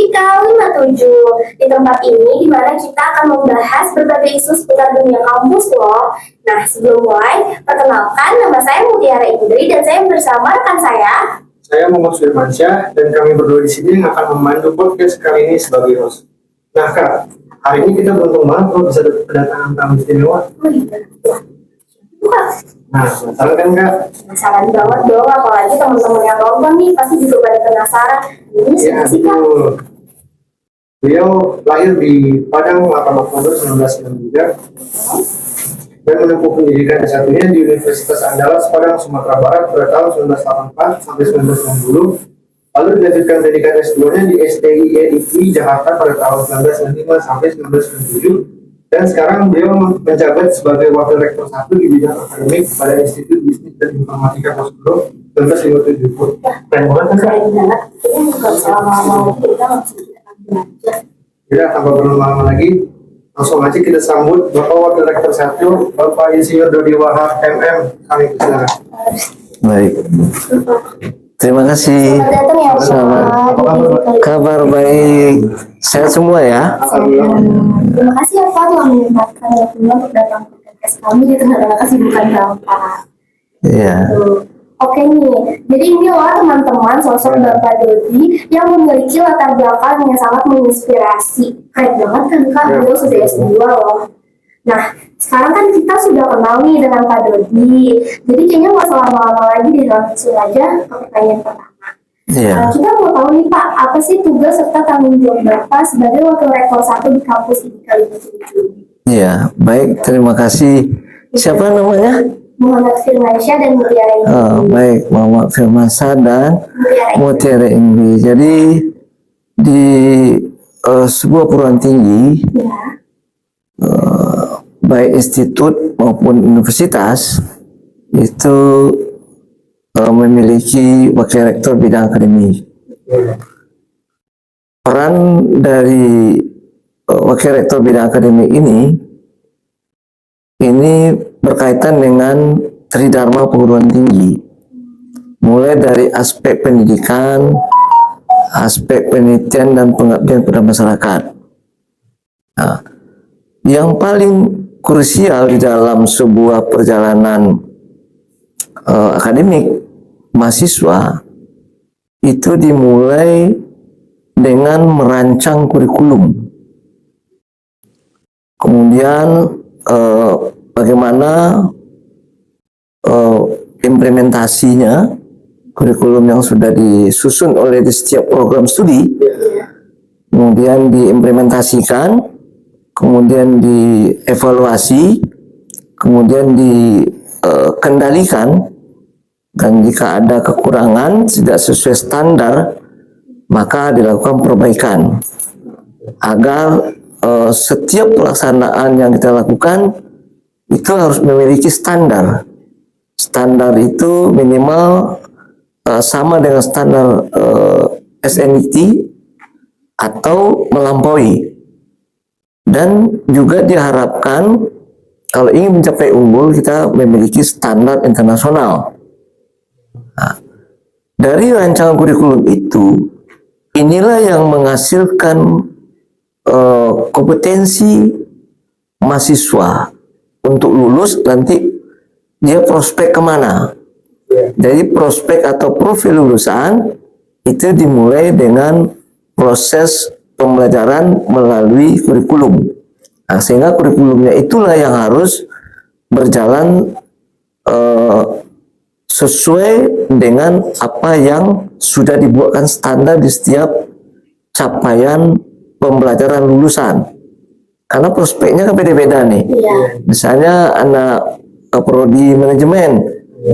Mustika 57. Di tempat ini dimana kita akan membahas berbagai isu seputar dunia kampus loh. Nah, sebelum mulai, perkenalkan nama saya Mutiara Indri dan saya bersama rekan saya. Saya Muhammad Firmansyah dan kami berdua di sini yang akan memandu podcast kali ini sebagai host. Nah Kak, hari ini kita beruntung banget kalau bisa kedatangan tamu istimewa. Oh iya, bukan. Nah, penasaran kan Kak? Penasaran banget dong, apalagi teman-teman yang nonton nih pasti juga pada penasaran. Ini siapa sih Kak? Beliau lahir di Padang 8 Oktober 1993 dan menempuh pendidikan S1-nya di Universitas Andalas Padang, Sumatera Barat pada tahun 1984 sampai 1990. Lalu dilanjutkan pendidikan S2-nya di STIE Jakarta pada tahun 1995 sampai 1997. Dan sekarang beliau menjabat sebagai Wakil Rektor 1 di bidang akademik pada Institut Bisnis dan Informatika Kosgoro 1957. Keren banget kan? Keren banget. Ini bukan selama-lama kita langsung belajar. Ya, tanpa berlama-lama lagi, langsung aja kita sambut Bapak Wakil Rektor 1, Bapak Insinyur Dodi Wahab MM. Kami silakan. Baik. Terima kasih. Selamat datang ya Pak. Kabar baik. Sehat semua ya. Terima kasih ya Pak telah menyempatkan waktunya untuk datang ke podcast kami di tengah-tengah kesibukan Bapak. Iya. Oke nih, jadi ini loh teman-teman sosok Bapak Dodi yang memiliki latar belakang yang sangat menginspirasi. Keren banget kan Kak, beliau sudah S2 loh. Nah, sekarang kan kita sudah kenal nih dengan Pak Dodi. Jadi kayaknya nggak usah lama-lama lagi di langsung aja ke pertanyaan pertama. Iya. Kita mau tahu nih Pak, apa sih tugas serta tanggung jawab Bapak sebagai Wakil Rektor 1 di kampus ini Kalimantan Timur? Iya, baik. Terima kasih. Siapa namanya? Muhammad Firmansyah dan Mutiara Indri. Baik, Muhammad Firmansyah dan Mutiara Indri. Jadi di sebuah perguruan tinggi, baik institut maupun universitas, itu memiliki wakil rektor bidang akademik. Peran dari wakil rektor bidang akademik ini berkaitan dengan tridharma perguruan tinggi, mulai dari aspek pendidikan, aspek penelitian dan pengabdian pada masyarakat. Nah, yang paling krusial di dalam sebuah perjalanan akademik mahasiswa itu dimulai dengan merancang kurikulum, kemudian bagaimana implementasinya kurikulum yang sudah disusun oleh di setiap program studi, kemudian diimplementasikan, kemudian dievaluasi, kemudian dikendalikan, dan jika ada kekurangan tidak sesuai standar maka dilakukan perbaikan agar setiap pelaksanaan yang kita lakukan itu harus memiliki standar. Standar itu minimal sama dengan standar SNIT atau melampaui. Dan juga diharapkan kalau ingin mencapai unggul kita memiliki standar internasional. Nah, dari rancangan kurikulum itu, inilah yang menghasilkan kompetensi mahasiswa untuk lulus. Nanti dia prospek kemana. Jadi prospek atau profil lulusan itu dimulai dengan proses pembelajaran melalui kurikulum. Nah, sehingga kurikulumnya itulah yang harus berjalan sesuai dengan apa yang sudah dibuatkan standar di setiap capaian pembelajaran lulusan. Karena prospeknya kan beda-beda nih. Misalnya anak prodi manajemen,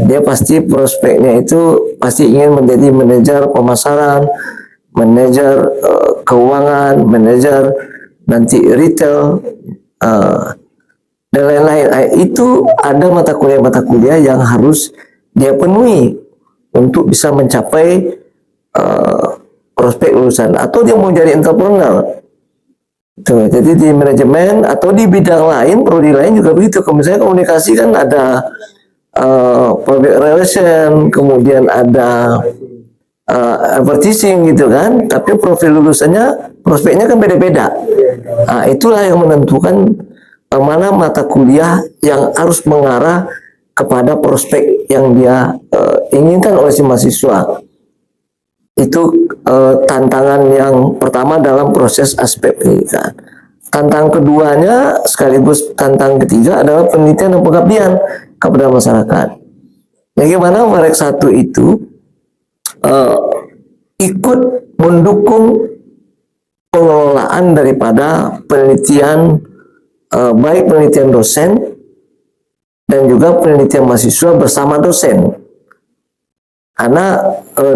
dia pasti prospeknya itu pasti ingin menjadi manajer pemasaran, manajer keuangan, manajer nanti retail, dan lain-lain. Itu ada mata kuliah yang harus dia penuhi untuk bisa mencapai prospek lulusan. Atau dia mau jadi entrepreneur. Tuh, jadi di manajemen atau di bidang lain, prodi lain juga begitu. Kalau misalnya komunikasi kan ada public relation, kemudian ada advertising gitu kan, tapi profil lulusannya, prospeknya kan beda-beda. Nah, itulah yang menentukan mana mata kuliah yang harus mengarah kepada prospek yang dia inginkan oleh si mahasiswa. Itu tantangan yang pertama dalam proses aspek pendidikan. Tantangan keduanya sekaligus tantangan ketiga adalah penelitian dan pengabdian kepada masyarakat. Bagaimana Warek 1 itu ikut mendukung pengelolaan daripada penelitian, baik penelitian dosen dan juga penelitian mahasiswa bersama dosen. Karena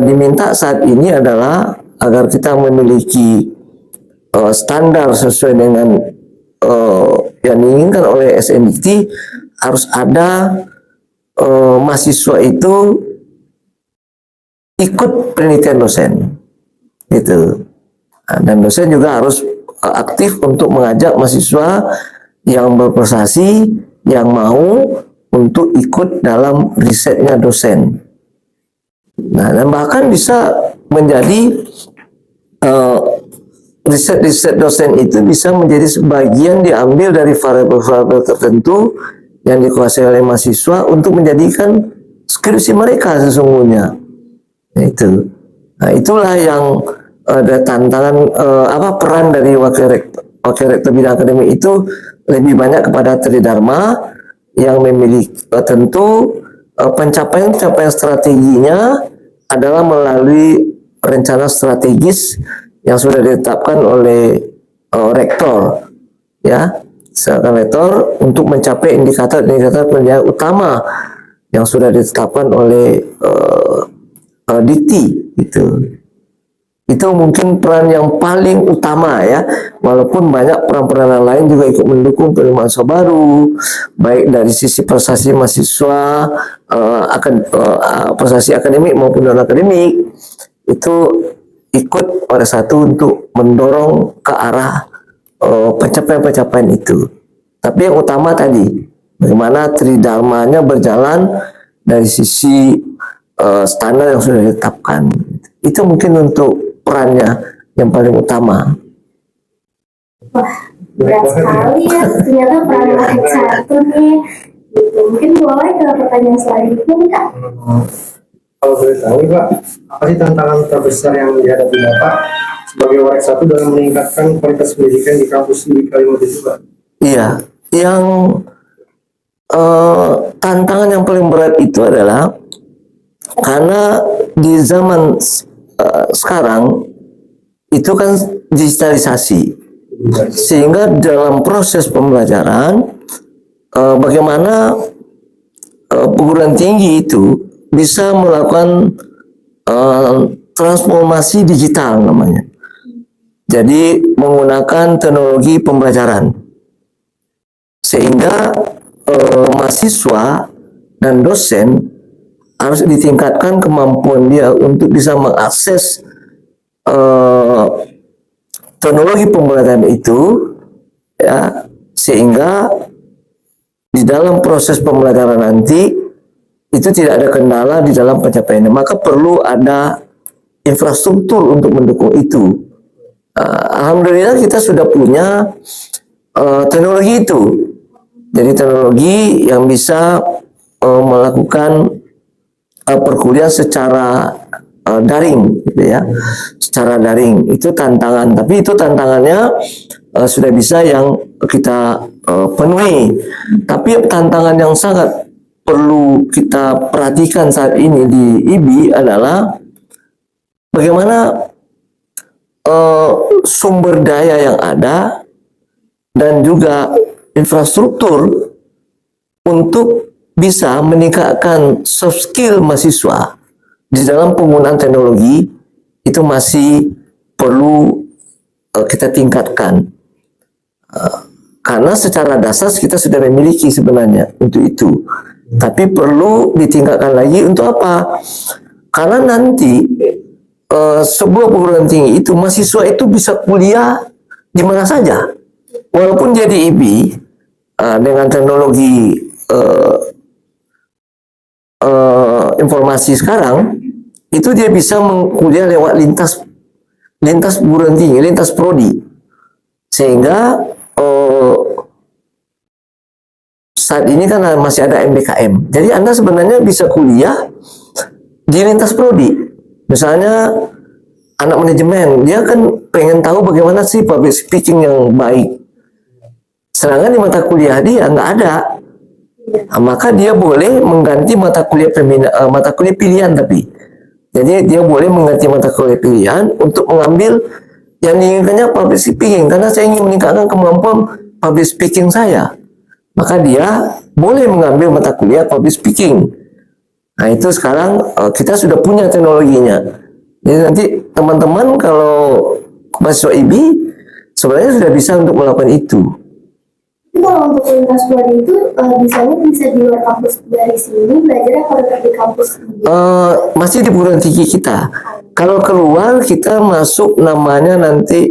diminta saat ini adalah agar kita memiliki standar sesuai dengan yang diinginkan oleh SNDT, harus ada mahasiswa itu ikut penelitian dosen gitu. Nah, dan dosen juga harus aktif untuk mengajak mahasiswa yang berprestasi, yang mau untuk ikut dalam risetnya dosen. Nah, dan bahkan bisa menjadi riset-riset dosen itu bisa menjadi sebagian diambil dari variabel-variabel tertentu yang dikuasai oleh mahasiswa untuk menjadikan skripsi mereka sesungguhnya. Itu. Nah, itulah yang ada tantangan peran dari wakil rektor bidang akademik itu lebih banyak kepada tridharma yang memiliki tentu pencapaian strateginya adalah melalui rencana strategis yang sudah ditetapkan oleh rektor, ya, seorang rektor untuk mencapai indikator-indikator penilaian utama yang sudah ditetapkan oleh Dikti gitu. Itu mungkin peran yang paling utama ya, walaupun banyak peran-peran lain juga ikut mendukung penerimaan mahasiswa baru, baik dari sisi prestasi mahasiswa, prestasi akademik maupun non akademik, itu ikut pada satu untuk mendorong ke arah pencapaian-pencapaian itu. Tapi yang utama tadi, bagaimana tridharmanya berjalan dari sisi standar yang sudah ditetapkan. Itu mungkin untuk perannya yang paling utama. Wah, berat sekali ya. Ternyata peran Warek 1 nih. Gitu. Mungkin boleh ke pertanyaan selanjutnya nih, Kak. Kalau boleh tahu Pak, apa sih tantangan terbesar yang dihadapi Bapak sebagai Warek 1 dalam meningkatkan kualitas pendidikan di kampus di Kalimantan itu Pak? Iya, yang tantangan yang paling berat itu adalah karena di zaman sekarang itu kan digitalisasi, sehingga dalam proses pembelajaran bagaimana perguruan tinggi itu bisa melakukan transformasi digital namanya. Jadi menggunakan teknologi pembelajaran, sehingga mahasiswa dan dosen harus ditingkatkan kemampuan dia untuk bisa mengakses teknologi pembelajaran itu, ya, sehingga di dalam proses pembelajaran nanti itu tidak ada kendala di dalam pencapaiannya. Maka perlu ada infrastruktur untuk mendukung itu. Alhamdulillah kita sudah punya teknologi itu. Jadi teknologi yang bisa melakukan perkuliahan secara daring, gitu ya, secara daring. Itu tantangan, tapi itu tantangannya sudah bisa yang kita penuhi. Tapi tantangan yang sangat perlu kita perhatikan saat ini di IBI adalah bagaimana sumber daya yang ada dan juga infrastruktur untuk bisa meningkatkan soft skill mahasiswa di dalam penggunaan teknologi itu masih perlu kita tingkatkan. Karena secara dasar kita sudah memiliki sebenarnya untuk itu. Tapi perlu ditingkatkan lagi untuk apa? Karena nanti sebuah perguruan tinggi itu mahasiswa itu bisa kuliah di mana saja. Walaupun jadi IBI dengan teknologi informasi sekarang itu dia bisa kuliah lewat lintas perguruan tinggi, lintas prodi, sehingga saat ini kan masih ada MBKM. Jadi Anda sebenarnya bisa kuliah di lintas prodi. Misalnya anak manajemen, dia kan pengen tahu bagaimana sih public speaking yang baik. Sedangkan di mata kuliah dia nggak ada. Nah, maka dia boleh mengganti mata kuliah pilihan, tapi jadi dia boleh mengganti mata kuliah pilihan untuk mengambil yang diinginkannya public speaking, karena saya ingin meningkatkan kemampuan public speaking saya. Maka dia boleh mengambil mata kuliah public speaking. Nah itu sekarang kita sudah punya teknologinya. Jadi nanti teman-teman kalau mahasiswa IB sebenarnya sudah bisa untuk melakukan itu. Tapi kalau untuk lintas prodi itu misalnya bisa di luar kampus dari sini belajar atau tetap di kampus? Masih di perguruan tinggi kita. Kalau keluar kita masuk namanya nanti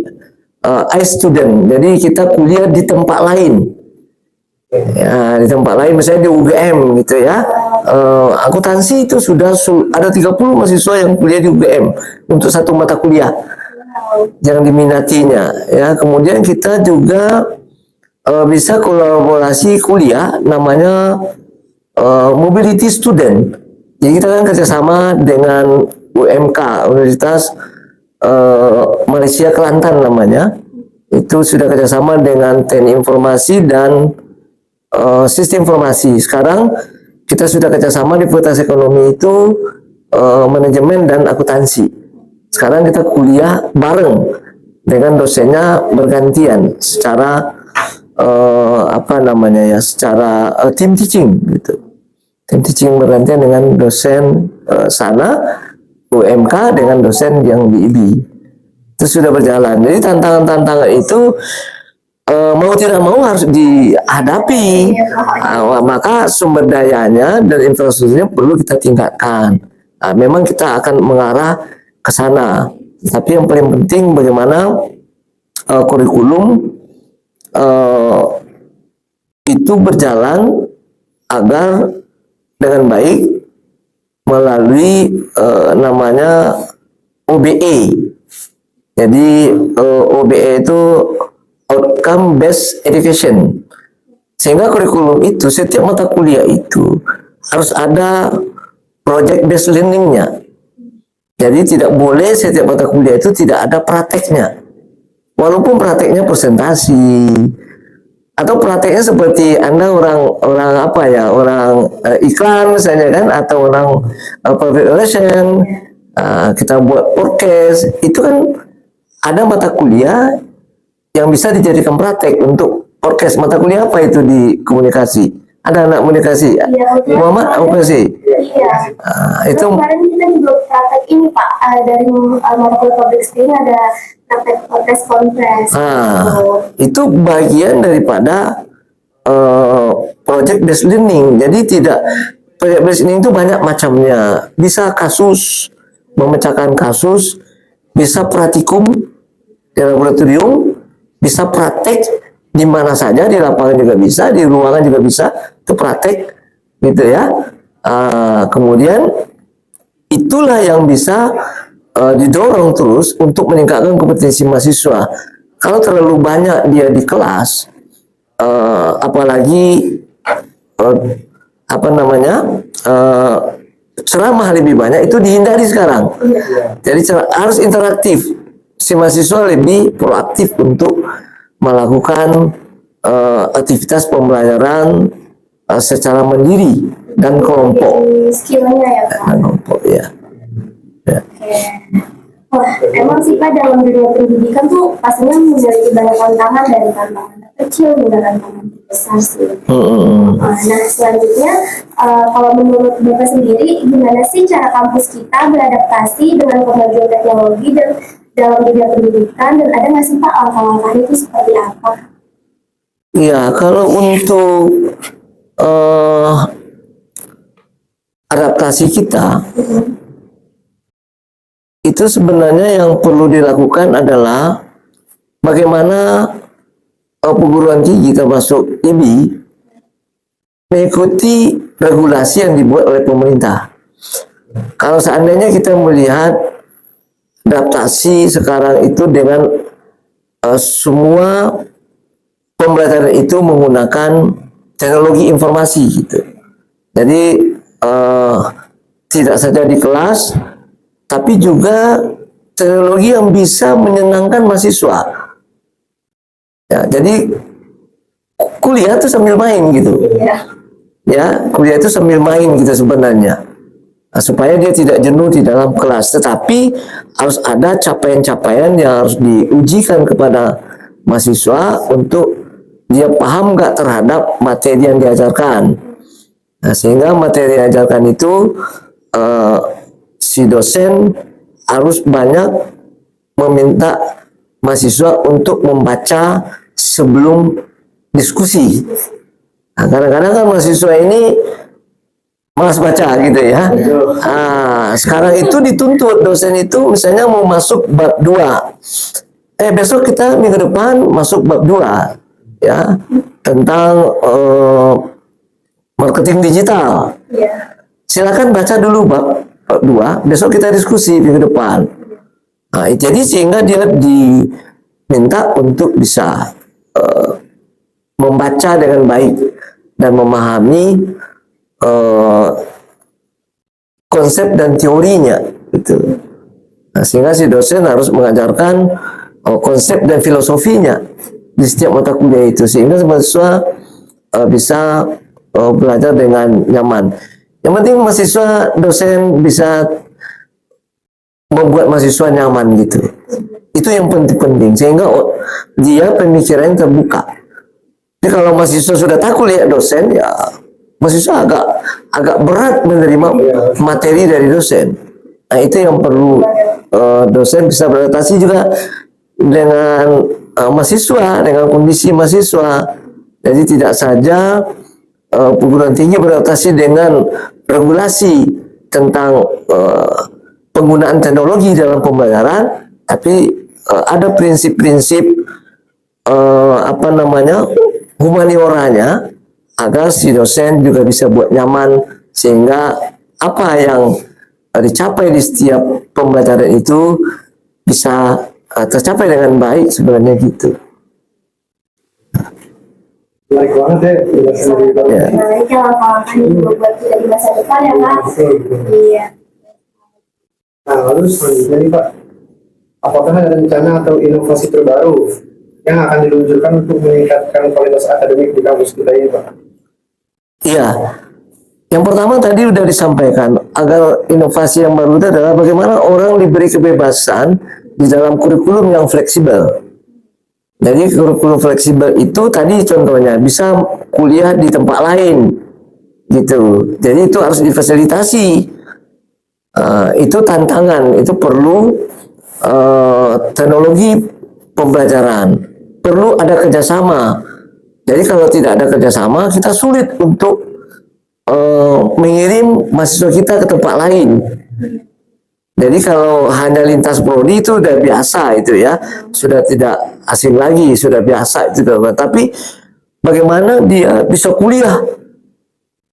I-student. Jadi kita kuliah di tempat lain. Ya, di tempat lain misalnya di UGM gitu ya. Akuntansi itu sudah ada 30 mahasiswa yang kuliah di UGM untuk satu mata kuliah yang diminatinya ya. Kemudian kita juga bisa kolaborasi kuliah namanya mobility student. Jadi kita kan kerjasama dengan UMK, Universitas Malaysia Kelantan namanya. Itu sudah kerjasama dengan Teknik Informasi dan Sistem Informasi. Sekarang kita sudah kerjasama di Fakultas Ekonomi itu manajemen dan akuntansi. Sekarang kita kuliah bareng dengan dosennya bergantian secara secara team teaching gitu. Team teaching bergantian dengan dosen sana UMK dengan dosen yang di IB. Itu sudah berjalan. Jadi tantangan-tantangan itu mau tidak mau harus dihadapi. Maka sumber dayanya dan infrastrukturnya perlu kita tingkatkan. Memang kita akan mengarah ke sana. Tapi yang paling penting bagaimana kurikulum itu berjalan agar dengan baik melalui namanya OBE. Jadi OBE itu outcome based education, sehingga kurikulum itu setiap mata kuliah itu harus ada project based learningnya. Jadi tidak boleh setiap mata kuliah itu tidak ada prakteknya, walaupun prakteknya presentasi atau prakteknya seperti Anda orang iklan misalnya kan, atau orang public relation, kita buat podcast, itu kan ada mata kuliah yang bisa dijadikan praktek untuk podcast. Mata kuliah apa itu di komunikasi? Ada anak komunikasi? Iya, Muhammad komunikasi? Iya. Itu kemarin kita juga praktek ini Pak, dari mata kuliah public speaking ada praktek podcast konferensi. Itu bagian daripada project based learning. Jadi tidak, project based learning itu banyak macamnya. Bisa kasus, memecahkan kasus, bisa praktikum di laboratorium, bisa praktek di mana saja, di lapangan juga bisa, di ruangan juga bisa, itu praktek gitu ya. Kemudian itulah yang bisa didorong terus untuk meningkatkan kompetensi mahasiswa. Kalau terlalu banyak dia di kelas, apalagi ceramah lebih banyak, itu dihindari sekarang. Jadi harus interaktif. Si mahasiswa lebih proaktif untuk melakukan aktivitas pembelajaran secara mandiri dan kelompok. Skillnya ya Pak. Kelompok ya. Oke. Wah, emang sih Pak, dalam dunia pendidikan tuh pastinya memiliki banyak tantangan, dari tantangan kecil hingga tantangan besar sih. Nah, selanjutnya kalau menurut Bapak sendiri, gimana sih cara kampus kita beradaptasi dengan kemajuan teknologi dan dalam dunia pendidikan, dan ada nggak sih Pak langkah-langkahnya itu seperti apa? Ya, kalau untuk adaptasi kita, itu sebenarnya yang perlu dilakukan adalah bagaimana perguruan tinggi termasuk IB mengikuti regulasi yang dibuat oleh pemerintah. Kalau seandainya kita melihat adaptasi sekarang itu dengan semua pembelajaran itu menggunakan teknologi informasi gitu. Jadi tidak saja di kelas, tapi juga teknologi yang bisa menyenangkan mahasiswa. Ya, jadi kuliah itu sambil main gitu. Ya, kuliah itu sambil main gitu sebenarnya. Nah, supaya dia tidak jenuh di dalam kelas, tetapi harus ada capaian-capaian yang harus diujikan kepada mahasiswa untuk dia paham nggak terhadap materi yang diajarkan. Nah, sehingga materi yang diajarkan itu si dosen harus banyak meminta mahasiswa untuk membaca sebelum diskusi. Nah, kadang-kadang kan mahasiswa ini malas baca gitu ya. Sekarang itu dituntut dosen itu misalnya mau masuk bab 2. Besok kita minggu depan masuk bab 2 ya, tentang marketing digital. Silakan baca dulu bab 2, besok kita diskusi minggu depan. Nah, jadi sehingga dia diminta untuk bisa membaca dengan baik dan memahami konsep dan teorinya gitu. Nah, sehingga si dosen harus mengajarkan konsep dan filosofinya di setiap mata kuliah itu, sehingga mahasiswa bisa belajar dengan nyaman. Yang penting mahasiswa, dosen bisa membuat mahasiswa nyaman gitu. Itu yang penting, sehingga dia pemikirannya terbuka. Jadi kalau mahasiswa sudah takut lihat dosen, ya mahasiswa agak berat menerima materi dari dosen. Nah, itu yang perlu dosen bisa beradaptasi juga dengan mahasiswa, dengan kondisi mahasiswa. Jadi tidak saja perguruan tinggi beradaptasi dengan regulasi tentang penggunaan teknologi dalam pembelajaran, tapi ada prinsip-prinsip humanioranya, agar si dosen juga bisa buat nyaman, sehingga apa yang dicapai di setiap pembelajaran itu bisa tercapai dengan baik sebenarnya gitu. Menarik banget ya penjelasan dari Bapak. Ya. Nah, ini langkah-langkah juga buat kita di masa depan ya, Kak. Iya. Nah, lalu selanjutnya nih Pak, apakah ada rencana atau inovasi terbaru yang akan diluncurkan untuk meningkatkan kualitas akademik di kampus kita ini Pak? Iya. Yang pertama tadi sudah disampaikan, agar inovasi yang baru itu adalah bagaimana orang diberi kebebasan di dalam kurikulum yang fleksibel. Jadi kurikulum fleksibel itu tadi contohnya bisa kuliah di tempat lain gitu. Jadi itu harus difasilitasi. Itu tantangan, itu perlu teknologi pembelajaran, perlu ada kerjasama. Jadi kalau tidak ada kerjasama, kita sulit untuk mengirim mahasiswa kita ke tempat lain. Jadi kalau hanya lintas prodi itu sudah biasa itu ya, sudah tidak asing lagi, sudah biasa itu. Tapi bagaimana dia bisa kuliah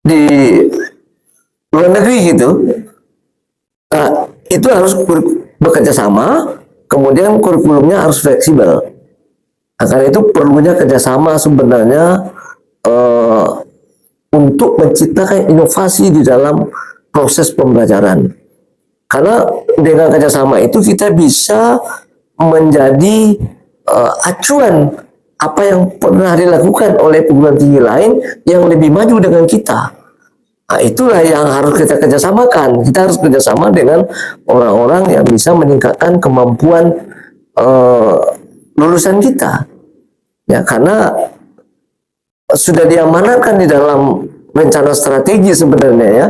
di luar negeri gitu? Nah, itu harus bekerja sama, kemudian kurikulumnya harus fleksibel. Nah, karena itu perlunya kerjasama sebenarnya untuk menciptakan inovasi di dalam proses pembelajaran. Karena dengan kerjasama itu kita bisa menjadi acuan apa yang pernah dilakukan oleh perguruan tinggi lain yang lebih maju dengan kita. Nah, itulah yang harus kita kerjasamakan. Kita harus kerjasama dengan orang-orang yang bisa meningkatkan kemampuan lulusan kita. Ya, karena sudah diamanatkan di dalam rencana strategi sebenarnya ya.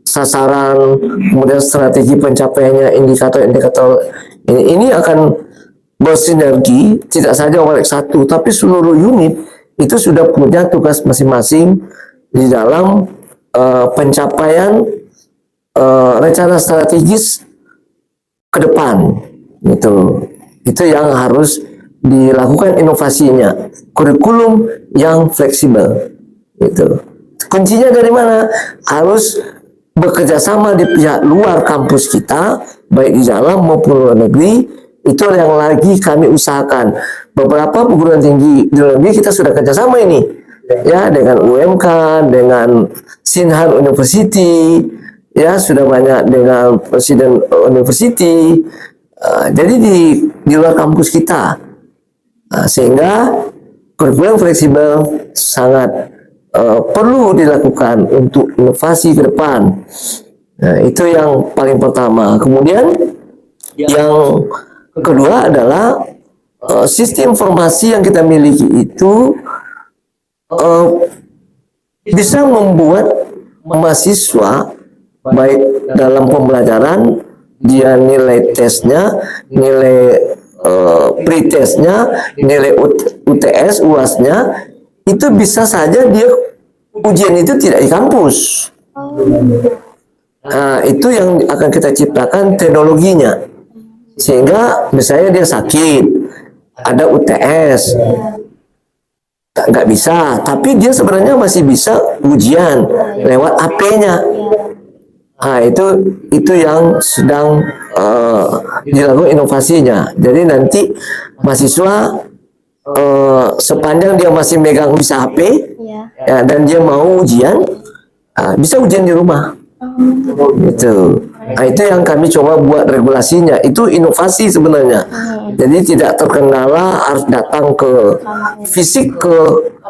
Sasaran, kemudian strategi pencapaiannya, indikator-indikator ini akan bersinergi, tidak saja oleh satu, tapi seluruh unit itu sudah punya tugas masing-masing di dalam pencapaian rencana strategis ke depan. Itu yang harus dilakukan inovasinya, kurikulum yang fleksibel. Kuncinya dari mana? Harus bekerja sama di pihak luar kampus kita, baik di dalam maupun luar negeri, itu yang lagi kami usahakan. Beberapa perguruan tinggi di luar negeri kita sudah kerjasama ini, ya, dengan UMK, dengan Sinhan University, ya, sudah banyak dengan Presiden University. Jadi di luar kampus kita, sehingga kurikulum fleksibel sangat perlu dilakukan untuk inovasi ke depan. Nah, itu yang paling pertama. Kemudian yang kedua adalah sistem informasi yang kita miliki itu bisa membuat mahasiswa baik dalam pembelajaran, dia nilai tesnya, nilai pretestnya, nilai UTS, UASnya, itu bisa saja dia ujian itu tidak di kampus. Nah, itu yang akan kita ciptakan teknologinya, sehingga misalnya dia sakit, ada UTS, nggak bisa, tapi dia sebenarnya masih bisa ujian lewat AP-nya. Nah, itu yang sedang dilakukan inovasinya. Jadi nanti mahasiswa sepanjang dia masih megang bisa HP, ya, dan dia mau ujian, bisa ujian di rumah. Gitu. Nah, itu yang kami coba buat regulasinya. Itu inovasi sebenarnya. Jadi tidak terkendala harus datang ke fisik, ke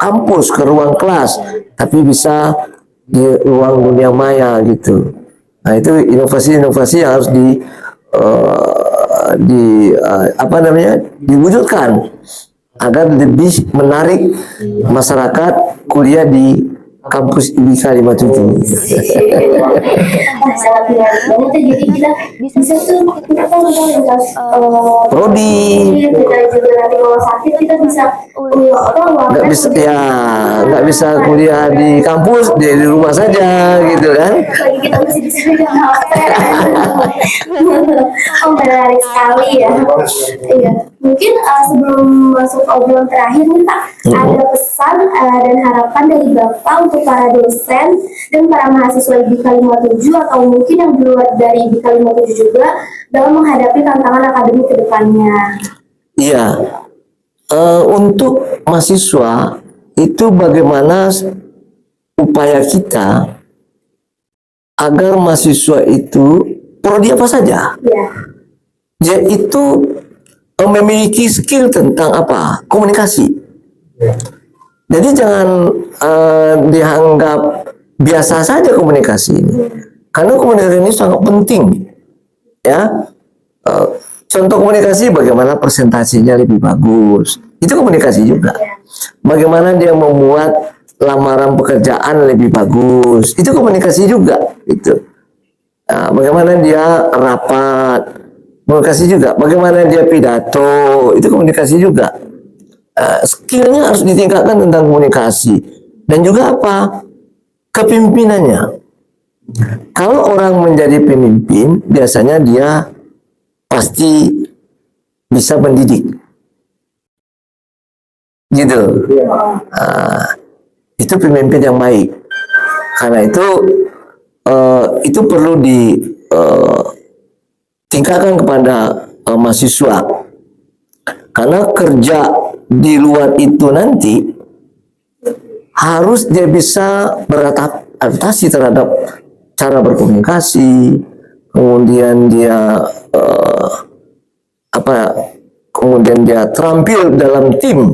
kampus, ke ruang kelas, tapi bisa di ruang dunia maya gitu. Nah, itu inovasi-inovasi yang harus diwujudkan agar lebih menarik masyarakat kuliah di kampus IBK 57. Sangat menarik banget ya. Jadi kita bisa tuh kita kan Prodi. kita juga nanti kalau sakit kita bisa Nggak bisa, ya, nggak bisa kuliah di kampus, dia di rumah saja gitu kan. lagi kita masih bisa pegang HP. Oh, menarik sekali ya. Iya. Mungkin sebelum masuk obrolan terakhir nih Pak, ada pesan dan harapan dari Bapak untuk para dosen dan para mahasiswa IBK 57 atau mungkin yang di luar dari IBK 57 juga dalam menghadapi tantangan akademik ke depannya. Iya. Untuk mahasiswa itu bagaimana upaya kita agar mahasiswa itu prodi apa saja, Ya. dia itu memiliki skill tentang apa? Komunikasi. Jadi jangan dianggap biasa saja komunikasi ini, karena komunikasi ini sangat penting, ya. Contoh komunikasi, bagaimana presentasinya lebih bagus, itu komunikasi juga. Bagaimana dia membuat lamaran pekerjaan lebih bagus, itu komunikasi juga. Itu. Nah, bagaimana dia rapat, komunikasi juga. Bagaimana dia pidato, itu komunikasi juga. Skillnya harus ditingkatkan tentang komunikasi. Dan juga apa? Kepemimpinannya. Kalau orang menjadi pemimpin, biasanya dia pasti bisa mendidik, gitu. Itu pemimpin yang baik. Karena itu perlu ditingkatkan kepada mahasiswa. Karena kerja di luar itu nanti harus dia bisa beradaptasi terhadap cara berkomunikasi, kemudian dia kemudian dia terampil dalam tim,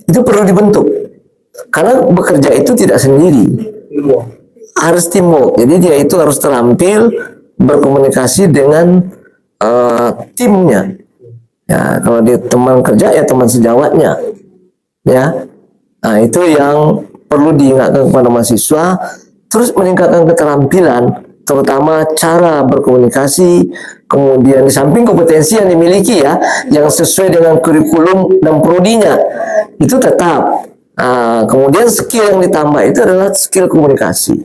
itu perlu dibentuk. Karena bekerja itu tidak sendiri, harus teamwork. Jadi dia itu harus terampil berkomunikasi dengan timnya. Ya, kalau dia teman kerja ya teman sejawatnya. Ya, nah itu yang perlu diingatkan kepada mahasiswa. Terus meningkatkan keterampilan, terutama cara berkomunikasi, kemudian di samping kompetensi yang dimiliki ya, yang sesuai dengan kurikulum dan prodinya, itu tetap. Kemudian skill yang ditambah itu adalah skill komunikasi,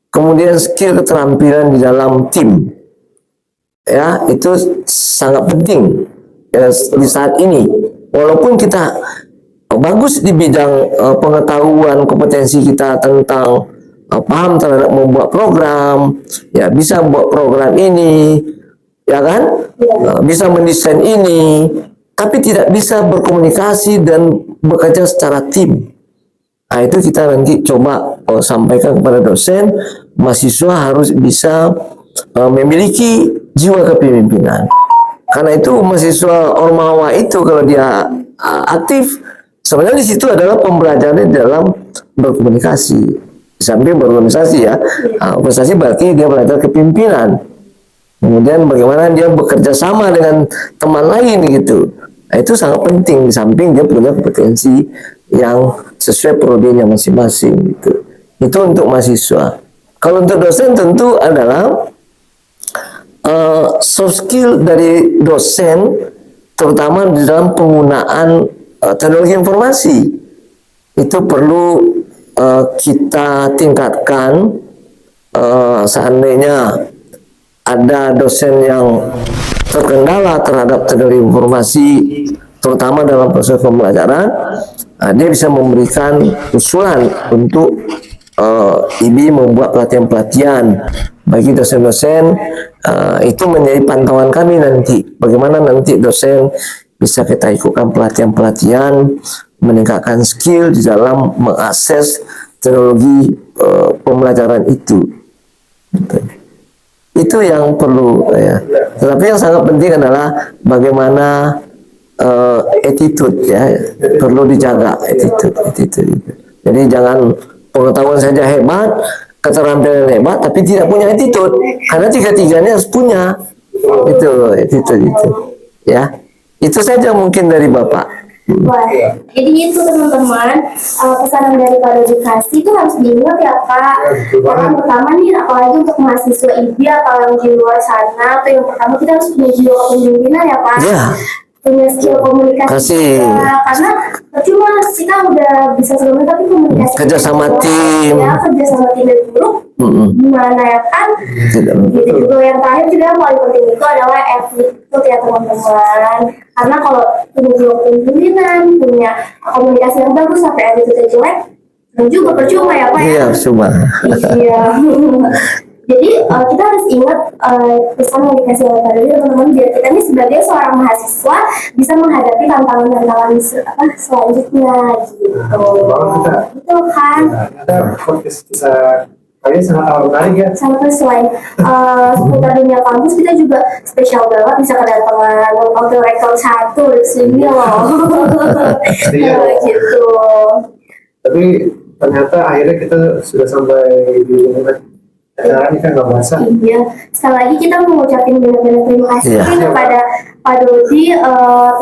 kemudian skill keterampilan di dalam tim, ya itu sangat penting ya, di saat ini. Walaupun kita bagus di bidang pengetahuan kompetensi kita tentang paham terhadap membuat program, ya bisa membuat program ini, ya kan, bisa mendesain ini, tapi tidak bisa berkomunikasi dan bekerja secara tim. Nah, itu kita nanti coba sampaikan kepada dosen, mahasiswa harus bisa memiliki jiwa kepemimpinan. Karena itu mahasiswa Ormawa itu kalau dia aktif, sebenarnya di situ adalah pembelajaran dalam berkomunikasi. Di samping berorganisasi ya, organisasi berarti dia belajar kepemimpinan. Kemudian bagaimana dia bekerja sama dengan teman lain gitu. Nah, itu sangat penting, di samping dia punya kompetensi yang sesuai prodinya masing-masing gitu. Itu untuk mahasiswa. Kalau untuk dosen tentu adalah soft skill dari dosen, terutama di dalam penggunaan teknologi informasi. Itu perlu kita tingkatkan. Seandainya ada dosen yang terkendala terhadap teknologi informasi, terutama dalam proses pembelajaran, dia bisa memberikan usulan untuk IBI membuat pelatihan-pelatihan bagi dosen-dosen. Itu menjadi pantauan kami nanti, bagaimana nanti dosen bisa kita ikutkan pelatihan-pelatihan, meningkatkan skill di dalam mengakses teknologi pembelajaran itu. Itu yang perlu ya. Tetapi yang sangat penting adalah bagaimana attitude ya, perlu dijaga attitude. Jadi jangan pengetahuan saja hebat, keterampilan hebat, tapi tidak punya attitude. Karena tiga-tiganya harus punya. Itu ya. Itu saja mungkin dari Bapak. Wah, jadi itu teman-teman, pesanan dari Pak Edukasi itu harus diingat ya Kak. Yang pertama nih, apalagi untuk mahasiswa IB atau yang di luar sana, atau yang pertama kita harus punya jiwa kepemimpinan ya Kak. Ya. Punya skill komunikasi juga. Karena cuma kita udah bisa sebelumnya, tapi komunikasi kerja sama tim, ya, kerja sama tim yang buruk, gimana ya kan? Gitu juga. Yang terakhir juga yang paling penting itu adalah attitude ya teman-teman. Karena kalau punya jiwa kepemimpinan, punya komunikasi yang bagus sampai attitude jelek, dan juga percuma ya Pak ya. Iya, cuma. Iya. Jadi kita harus ingat pesan yang dikasih oleh Pak Dodi teman-teman, biar kita ini sebagai seorang mahasiswa bisa menghadapi tantangan-tantangan selanjutnya gitu. Itu kan. Ada podcast kisah kalian sangat menarik ya. Sampai selain seputar dunia kampus, kita juga spesial banget bisa kedatangan wakil rektor 1 di sini loh. Gitu. Tapi ternyata akhirnya kita sudah sampai di acara ini kan nggak bahasa. Iya, sekali lagi kita mengucapkan banyak-banyak terima kasih kepada Pak Dodi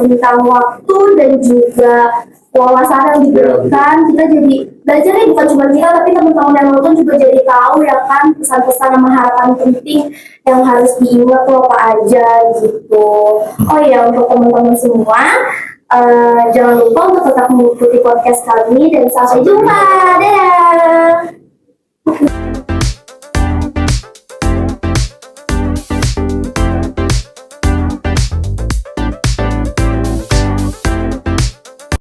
tentang waktu dan juga wawasan yang diberikan. Kita jadi belajarnya bukan cuma kita, tapi teman-teman yang nonton juga jadi tahu ya kan, pesan-pesan sama harapan penting yang harus diingat tuh apa aja gitu. Oh iya, untuk teman-teman semua, jangan lupa untuk tetap mengikuti podcast kami dan sampai jumpa. Dadah.